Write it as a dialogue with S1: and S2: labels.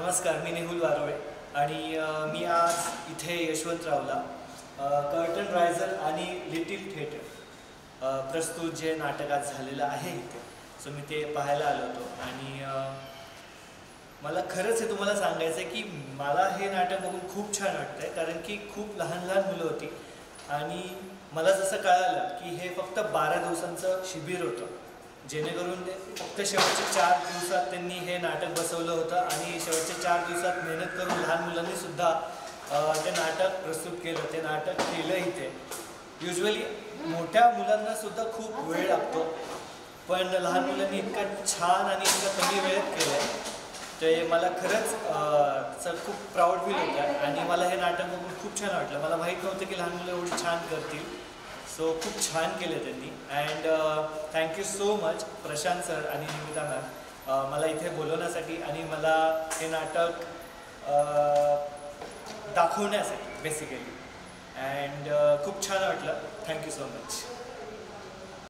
S1: नमस्कार, मी नेहुल वारोळे आणि मी आज इथे यशवंतरावला कर्टन रायझर आणि लिटिल थिएटर प्रस्तुत जे नाटक आज झालेलं आहे इथे, सो मी ते पाहायला आलो होतो. आणि मला खरंच हे तुम्हाला सांगायचं आहे की मला हे नाटक बघून खूप छान वाटतं आहे, कारण की खूप लहान लहान मुलं होती आणि मला जसं कळालं की हे फक्त 12 दिवसांचं शिबिर होतं, जेणेकरून ते फक्त शेवटच्या 4 दिवसात त्यांनी हे नाटक बसवलं होतं आणि शेवटच्या 4 दिवसात मेहनत करून लहान मुलांनी सुद्धा ते नाटक प्रस्तुत केलं, ते नाटक केलं इथे. युजली मोठ्या मुलांना सुद्धा खूप वेळ लागतो, पण लहान मुलांनी इतका छान आणि इतका कमी वेळेत केलं आहे, ते मला खरंच खूप प्राऊड फील होतं आहे. आणि मला हे नाटक बघून खूप छान वाटलं. मला माहीत नव्हतं की लहान मुलं एवढी छान करतील, सो खूप छान केले त्यांनी. And thank you so much Prashant sir आणि निमिता मॅम मला इथे बोलवण्यासाठी आणि मला हे नाटक दाखवण्यासाठी बेसिकली. अँड खूप छान वाटलं. Thank you so much.